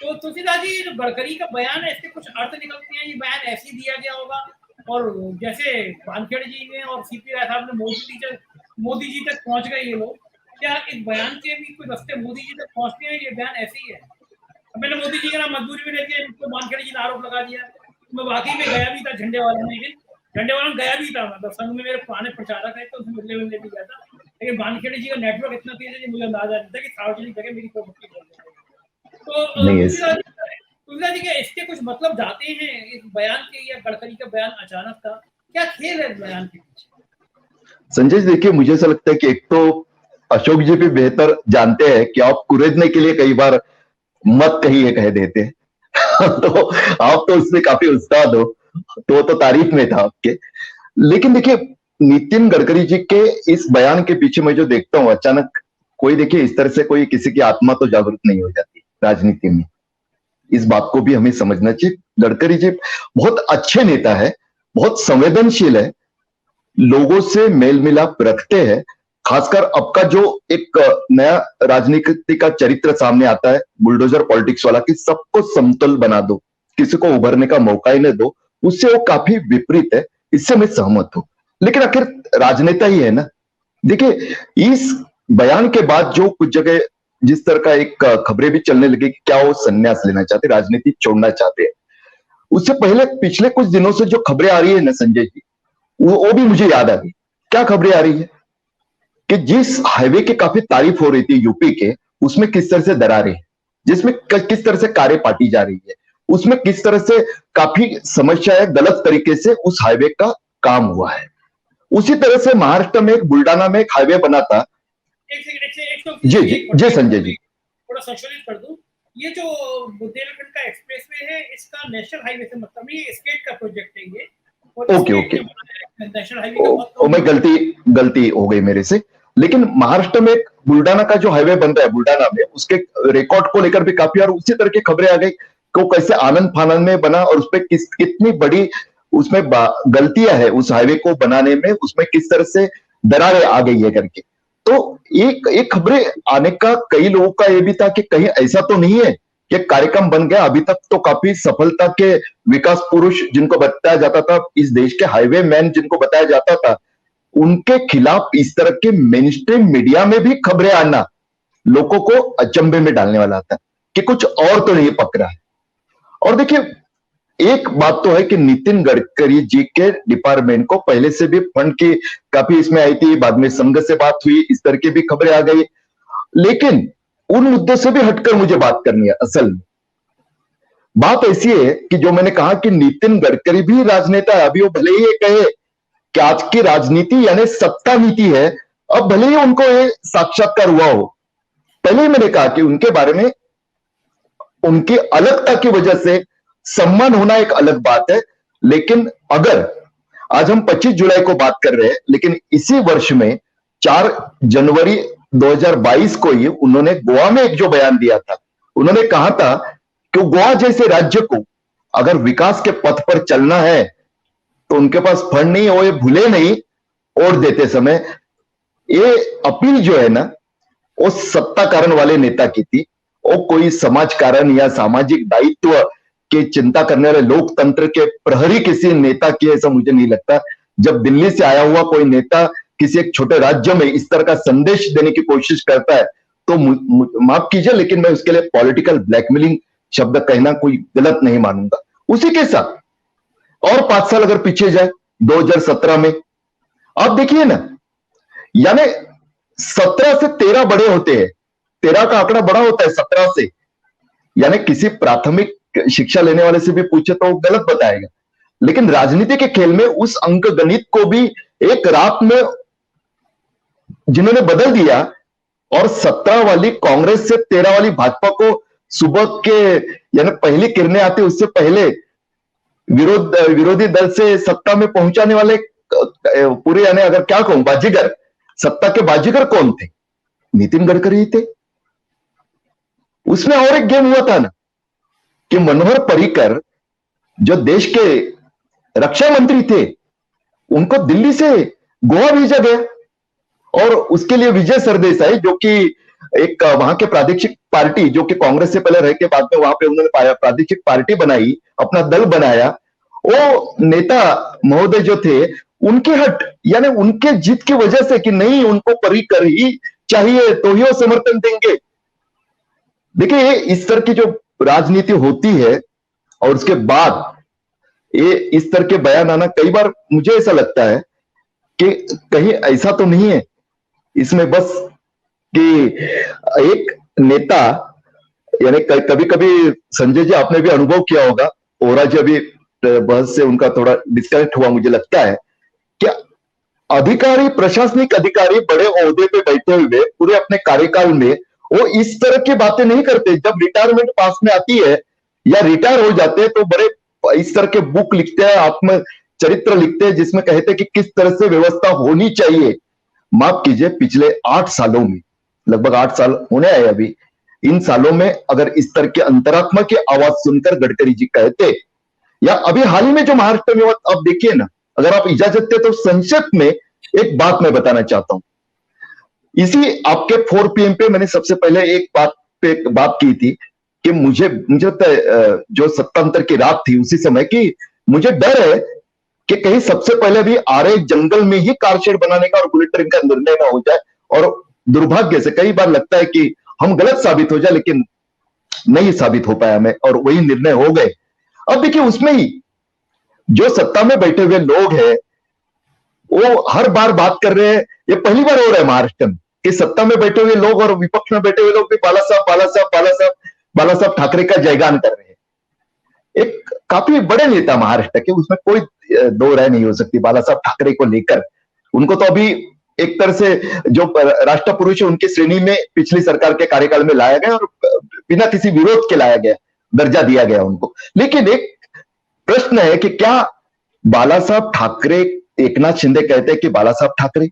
तो तुलसीदास जी जो गडकरी का बयान है, इसके कुछ अर्थ निकलते हैं, ये बयान ऐसे ही दिया गया होगा और जैसे वानखेड़े जी ने और सीपी राय साहब ने मोदी जी तक पहुंच गए ये लोग, क्या इस बयान के भी कोई रास्ते मोदी जी तक पहुंचते हैं? ये बयान ऐसे ही है। मैंने मोदी जी का नाम मजबूरी में लेके तो वानखेड़े जी ने आरोप लगा दिया। मैं वाकई में गया भी था झंडे वाले में, लेकिन झंडे वाला में गया भी था, मतलब संघ में मेरे पुराने प्रचारक है तो उनसे मिलने भी गया था, लेकिन वानखेड़े जी का नेटवर्क इतना तेज है कि मुझे अंदाजा नहीं था कि सार्वजनिक जगह मेरी कोई मुक्ति कर जाएगी। तो तुलसीदास जी के इसके कुछ मतलब जाते हैं इस बयान के, या गडकरी का बयान अचानक था, क्या खेल है बयान के पीछे? संजय जी देखिए, मुझे ऐसा लगता है कि एक तो अशोक जी भी बेहतर जानते हैं कि आप कुरेदने के लिए कई बार मत कहिए कह देते हैं तो आप तो उसमें काफी उस्ताद हो, तो तारीफ में था आपके। लेकिन देखिए, नितिन गडकरी जी के इस बयान के पीछे मैं जो देखता हूं, अचानक कोई देखिए इस तरह से कोई किसी की आत्मा तो जागरूक नहीं हो जाती राजनीति में, इस बात को भी हमें समझना चाहिए। गडकरी जी बहुत अच्छे नेता है, बहुत संवेदनशील है, लोगों से मेल मिलाप रखते हैं। खासकर अब का जो एक नया राजनीति का चरित्र सामने आता है, बुलडोजर पॉलिटिक्स वाला, कि सबको समतल बना दो, किसी को उभरने का मौका ही न दो, उससे वो काफी विपरीत है, इससे मैं सहमत हूं। लेकिन आखिर राजनेता ही है ना। देखिए, इस बयान के बाद जो कुछ जगह जिस तरह का एक खबरें भी चलने लगी कि क्या वो संन्यास लेना चाहते, राजनीति छोड़ना चाहते हैं, उससे पहले पिछले कुछ दिनों से जो खबरें आ रही है ना संजय जी, वो भी मुझे याद आ गई। क्या खबरें आ रही है कि जिस हाईवे की काफी तारीफ हो रही थी यूपी के, उसमें किस तरह से दरारें हैं, जिसमें किस तरह से कारें पाटी जा रही है, उसमें किस तरह से काफी समस्या है, गलत तरीके से उस हाईवे का काम हुआ है। उसी तरह से महाराष्ट्र में, एक बुल्डाना में एक हाईवे बना था। जी जी जी संजय जी, थोड़ा संशोधित कर दूं, ये जो बुंदेलखंड का एक्सप्रेसवे है, इसका नेशनल हाईवे से मतलब नहीं, ये स्टेट का प्रोजेक्ट है ये। ओके ओके, नेशनल हाईवे का मैं गलती हो गई मेरे से। लेकिन महाराष्ट्र में एक बुल्डाना का जो हाईवे बन रहा है बुल्डाना में, उसके रिकॉर्ड को लेकर भी काफी और उसी तरह की खबरें आ गई को कैसे आनंद फानंद में बना और उसपे कितनी बड़ी उसमें गलतियां है उस हाईवे को बनाने में, उसमें किस तरह से दरारें आ गई है करके। तो एक खबरें आने का कई लोगों का ये भी था कि कहीं ऐसा तो नहीं है कि कार्यक्रम बन गया। अभी तक तो काफी सफलता के विकास पुरुष जिनको बताया जाता था, इस देश के हाईवे मैन जिनको बताया जाता था, उनके खिलाफ इस तरह के मेन स्ट्रीम मीडिया में भी खबरें आना लोगों को अचंभे में डालने वाला था कि कुछ और तो नहीं पक रहा है। और देखिए, एक बात तो है कि नितिन गडकरी जी के डिपार्टमेंट को पहले से भी फंड की काफी इसमें आई थी, बाद में संघ से बात हुई, इस तरह की भी खबरें आ गई। लेकिन उन मुद्दों से भी हटकर मुझे बात करनी है। असल में बात ऐसी है कि जो मैंने कहा कि नितिन गडकरी भी राजनेता है। अभी वो भले ही ये कहे कि आज की राजनीति यानी सत्ता नीति है, अब भले ही उनको ये साक्षात्कार हुआ हो, पहले ही मैंने कहा कि उनके बारे में उनकी अलगता की वजह से सम्मान होना एक अलग बात है। लेकिन अगर आज हम 25 जुलाई को बात कर रहे हैं, लेकिन इसी वर्ष में 4 जनवरी 2022 को ही उन्होंने गोवा में एक जो बयान दिया था, उन्होंने कहा था कि गोवा जैसे राज्य को अगर विकास के पथ पर चलना है तो उनके पास फंड नहीं हो, ये भूले नहीं। और देते समय ये अपील जो है ना, वो सत्ता कारण वाले नेता की थी, वो कोई समाज कारण या सामाजिक दायित्व की चिंता करने वाले लोकतंत्र के प्रहरी किसी नेता की, ऐसा मुझे नहीं लगता। जब दिल्ली से आया हुआ कोई नेता किसी एक छोटे राज्य में इस तरह का संदेश देने की कोशिश करता है तो माफ कीजिए, लेकिन मैं उसके लिए पॉलिटिकल ब्लैकमेलिंग शब्द कहना कोई गलत नहीं मानूंगा। उसी के साथ और 5 साल अगर पीछे जाए 2017 में, आप देखिए ना, यानी 17 से 13 बड़े होते हैं, 13 का आंकड़ा बड़ा होता है 17 से, यानी किसी प्राथमिक शिक्षा लेने वाले से भी पूछे तो वो गलत बताएगा। लेकिन राजनीति के खेल में उस अंक गणित को भी एक रात में जिन्होंने बदल दिया और 17 वाली कांग्रेस से 13 वाली भाजपा को सुबह के यानी पहली किरणें आती उससे पहले विरोधी दल से सत्ता में पहुंचाने वाले पूरे, यानी अगर क्या कहूं, बाजीगर, सत्ता के बाजीगर कौन थे? नितिन गडकरी ही थे। उसमें और एक गेम हुआ था ना कि मनोहर पर्रिकर जो देश के रक्षा मंत्री थे, उनको दिल्ली से गोवा भेजा गया और उसके लिए विजय सरदेसाई जो कि एक वहां के प्रादेशिक पार्टी जो कि कांग्रेस से पहले रह के बाद में वहां पे उन्होंने पाया प्रादेशिक पार्टी बनाई, अपना दल बनाया। वो नेता महोदय जो थे उनके हट यानी उनके जीत की वजह से कि नहीं उनको परिकर ही चाहिए तो ही वो समर्थन देंगे। देखिए इस तरह की जो राजनीति होती है और उसके बाद ये इस तरह के बयान आना, कई बार मुझे ऐसा लगता है कि कहीं ऐसा तो नहीं है इसमें बस कि एक नेता यानी कभी कभी संजय जी आपने भी अनुभव किया होगा, ओरा जी अभी बहस से उनका थोड़ा डिस्कनेक्ट हुआ मुझे लगता है कि अधिकारी प्रशासनिक अधिकारी बड़े ओहदे पे बैठे हुए पूरे अपने कार्यकाल में वो इस तरह की बातें नहीं करते। जब रिटायरमेंट पास में आती है या रिटायर हो जाते हैं तो बड़े इस तरह के बुक लिखते हैं, आत्म चरित्र लिखते हैं जिसमें कहते हैं कि किस तरह से व्यवस्था होनी चाहिए। माफ कीजिए पिछले 8 सालों में, लगभग 8 साल होने आए अभी, इन सालों में अगर इस तरह के अंतरात्मा की आवाज सुनकर गडकरी जी कहते, या अभी हाल ही में जो महाराष्ट्र में अब देखिए ना, अगर आप इजाजत दे तो संक्षिप्त में एक बात मैं बताना चाहता हूं। इसी आपके 4 PM पे मैंने सबसे पहले एक बात पे बात की थी कि मुझे जो सत्तांतर की रात थी उसी समय की मुझे डर है कि कहीं सबसे पहले भी आरे जंगल में ही कारशेड बनाने का और बुलेट ट्रेन का निर्णय ना हो जाए। और दुर्भाग्य से कई बार लगता है कि हम गलत साबित हो जाए, लेकिन नहीं साबित हो पाया हमें और वही निर्णय हो गए। अब देखिए उसमें ही जो सत्ता में बैठे हुए लोग हैं वो हर बार बात कर रहे हैं, ये पहली बार हो रहा है महाराष्ट्र में कि सत्ता में बैठे हुए लोग और विपक्ष में बैठे हुए लोग भी बाला साहब ठाकरे का जयगान कर रहे हैं। एक काफी बड़े नेता महाराष्ट्र के, उसमें कोई दो राय नहीं हो सकती बाला साहब ठाकरे को लेकर। उनको तो अभी एक तरह से जो राष्ट्र पुरुष है उनकी श्रेणी में पिछली सरकार के कार्यकाल में लाया गया और बिना किसी विरोध के लाया गया, दर्जा दिया गया उनको। लेकिन एक प्रश्न है कि क्या बाला साहब ठाकरे, एकनाथ शिंदे कहते हैं कि बाला साहब ठाकरे,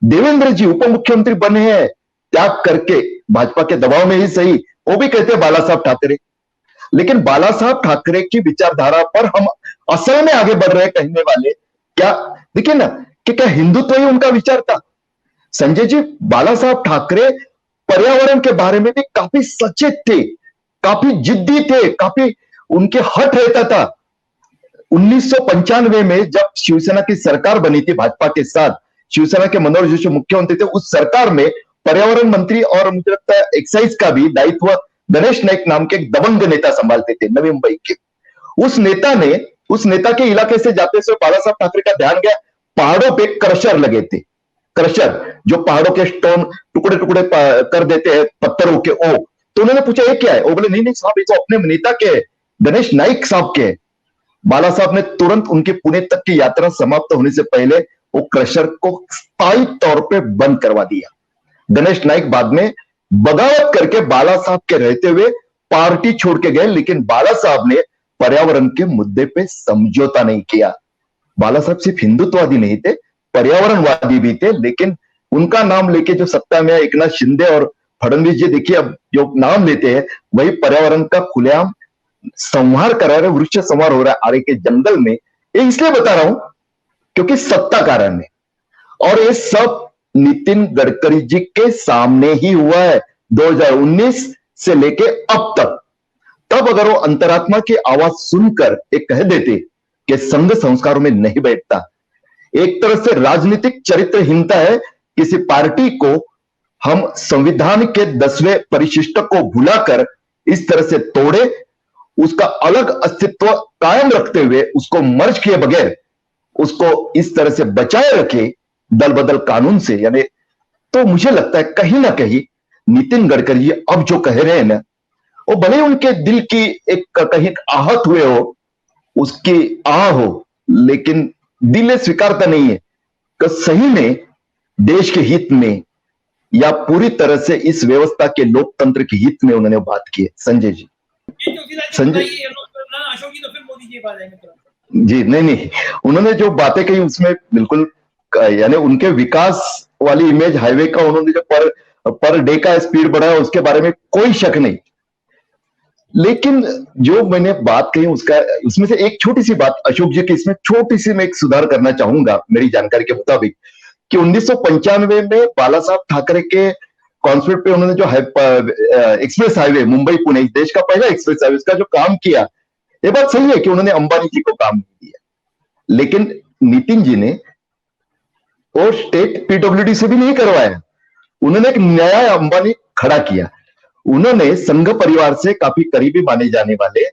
देवेंद्र जी उप मुख्यमंत्री बने हैं त्याग करके भाजपा के दबाव में ही सही, वो भी कहते हैं बाला साहब ठाकरे। लेकिन बाला साहब ठाकरे की विचारधारा पर हम असल में आगे बढ़ रहे हैं कहने वाले, क्या देखिए ना कि क्या हिंदुत्व ही उनका विचार था? संजय जी, बाला साहब ठाकरे पर्यावरण के बारे में भी काफी सचेत थे, काफी जिद्दी थे, काफी उनके हट रहता था। 1995 में जब शिवसेना की सरकार बनी थी भाजपा के साथ, शिवसेना के मनोहर जोशी मुख्यमंत्री थे, उस सरकार में पर्यावरण मंत्री और मुझे लगता है एक्साइज का भी दायित्व गणेश नाइक नाम के एक दबंग नेता संभालते थे, नवी मुंबई के। उस नेता के इलाके से जाते समय बाला साहब ठाकरे का ध्यान गया, पहाड़ों पे क्रशर लगे थे, क्रशर जो पहाड़ों के स्टोन टुकड़े टुकड़े कर देते हैं पत्थरों के। ओ तो उन्होंने पूछा ये क्या है? वो बोले नहीं नहीं साहब, ये तो अपने नेता के गणेश नाइक साहब के। बाला साहब ने तुरंत उनके पुणे तक की यात्रा समाप्त होने से पहले वो क्रशर को स्थायी तौर पे बंद करवा दिया। गणेश नाइक बाद में बगावत करके बाला साहब के रहते हुए पार्टी छोड़ के गए, लेकिन बाला साहब ने पर्यावरण के मुद्दे पे समझौता नहीं किया। बाला साहब सिर्फ हिंदुत्ववादी नहीं थे, पर्यावरणवादी भी थे। लेकिन उनका नाम लेके जो सत्ता में एकनाथ शिंदे और फडणवीस जी, देखिए अब जो नाम लेते हैं वही पर्यावरण का खुलेआम संहार करा रहे, वृक्ष संहार हो रहा है आरे के जंगल में। ये इसलिए बता रहा हूं क्योंकि सत्ता कारण है, और ये सब नितिन गडकरी जी के सामने ही हुआ है 2019 से लेके अब तक। तब अगर वो अंतरात्मा की आवाज सुनकर एक कह देते कि संघ संस्कारों में नहीं बैठता, एक तरह से राजनीतिक चरित्रहीनता है किसी पार्टी को हम संविधान के 10वें परिशिष्ट को भुलाकर इस तरह से तोड़े, उसका अलग अस्तित्व कायम रखते हुए उसको मर्ज किए बगैर उसको इस तरह से बचाए रखे दल बदल कानून से। यानी तो मुझे लगता है कहीं ना कहीं नितिन गडकरी जी अब जो कह रहे हैं ना, वो भले उनके दिल की एक कहीं आहत हुए हो, उसकी आह हो, लेकिन दिल स्वीकारता नहीं है कि सही में देश के हित में या पूरी तरह से इस व्यवस्था के लोकतंत्र के हित में उन्होंने बात की है। संजय जी, संजय अशोक जी तो फिर मोदी जी बात आएंगे जी, नहीं, उन्होंने जो बातें कही उसमें बिल्कुल, यानी उनके विकास वाली इमेज हाईवे का उन्होंने जो पर डे का स्पीड बढ़ाया उसके बारे में कोई शक नहीं। लेकिन जो मैंने बात कही उसमें से एक छोटी सी बात अशोक जी की, इसमें छोटी सी मैं एक सुधार करना चाहूंगा मेरी जानकारी के मुताबिक कि 1995 में बाला साहब ठाकरे के कॉन्सेप्ट पे उन्होंने जो एक्सप्रेस हाईवे मुंबई पुणे देश का पहला एक्सप्रेस हाईवे उसका जो काम किया, ये बात सही है कि उन्होंने अंबानी जी को काम दिया, लेकिन नितिन जी ने वो स्टेट पीडब्ल्यूडी से भी नहीं करवाया। उन्होंने एक नया अंबानी खड़ा किया। उन्होंने संघ परिवार से काफी करीबी माने जाने वाले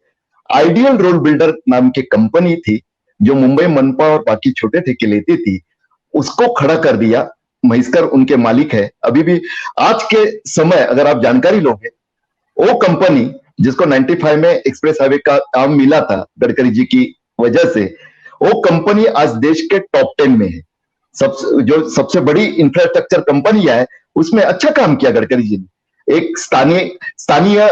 आइडियल रोड बिल्डर नाम की कंपनी थी जो मुंबई मनपा और बाकी छोटे ठेके लेती थी, उसको खड़ा कर दिया। महिष्कर उनके मालिक है अभी भी। आज के समय अगर आप जानकारी लोगे, वो कंपनी जिसको 95 में एक्सप्रेस हाईवे का काम मिला था गडकरी जी की वजह से, वो कंपनी आज देश के टॉप 10 में है। जो सबसे बड़ी इंफ्रास्ट्रक्चर कंपनी है उसमें अच्छा काम किया गडकरी जी ने। एक स्थानीय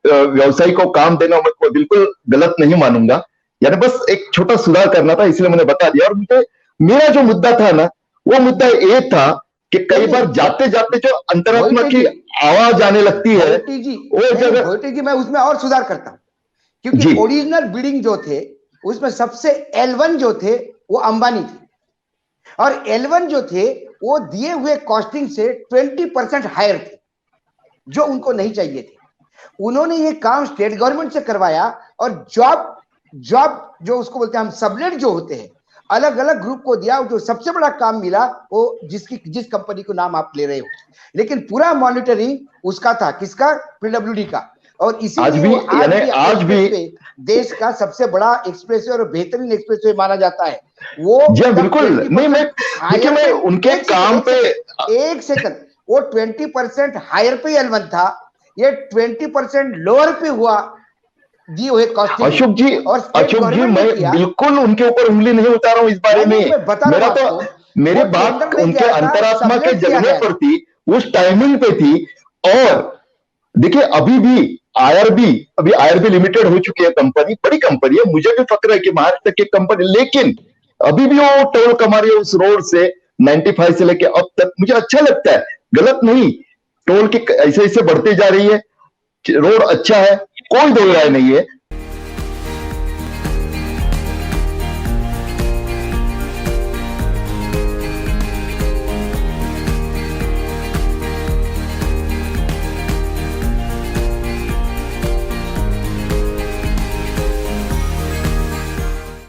व्यवसायी को काम देना मैं बिल्कुल गलत नहीं मानूंगा, यानी बस एक छोटा सुधार करना था, इसलिए मैंने बता दिया। और मेरा जो मुद्दा था ना, वो मुद्दा ये था कि कई बार जाते जाते जो अंतरात्मा की आवाज आने लगती है वो जगह जी मैं उसमें और सुधार करता हूं, क्योंकि ओरिजिनल बिल्डिंग जो थे उसमें सबसे L1 जो थे वो अंबानी थे, और L1 जो थे वो दिए हुए कॉस्टिंग से 20% हायर थे, जो उनको नहीं चाहिए थे। उन्होंने ये काम स्टेट गवर्नमेंट से करवाया, और जॉब जो उसको बोलते हैं हम सबलेट जो होते हैं, अलग अलग ग्रुप को दिया। जो सबसे बड़ा काम मिला वो जिस कंपनी को नाम आप ले रहे हो, लेकिन पूरा मॉनिटरिंग उसका था, किसका? पीडब्ल्यूडी का। और इसीलिए आज भी देश का सबसे बड़ा एक्सप्रेसवे और बेहतरीन एक्सप्रेसवे माना जाता है वो। जी बिल्कुल नहीं, मैं उनके काम पे एक सेकंड, वो 20% हायर पे L1 था, ये 20% लोअर पे हुआ जी हुए कॉस्टिंग। अशोक जी मैं बिल्कुल उनके ऊपर उंगली नहीं उठा रहा हूं इस बारे में। मेरा तो मेरी बात उनके अंतरात्मा के जगने पर थी, उस टाइमिंग पे थी। और देखिए अभी आईआरबी लिमिटेड हो चुकी है कंपनी, बड़ी कंपनी है, मुझे भी फक्र है कि महाराष्ट्र की कंपनी, लेकिन अभी भी वो टोल कमा रही है उस रोड से 95 से लेके अब तक। मुझे अच्छा लगता है, गलत नहीं, टोल की ऐसे ऐसे बढ़ते जा रही है, रोड अच्छा है, कोई दो राय नहीं है,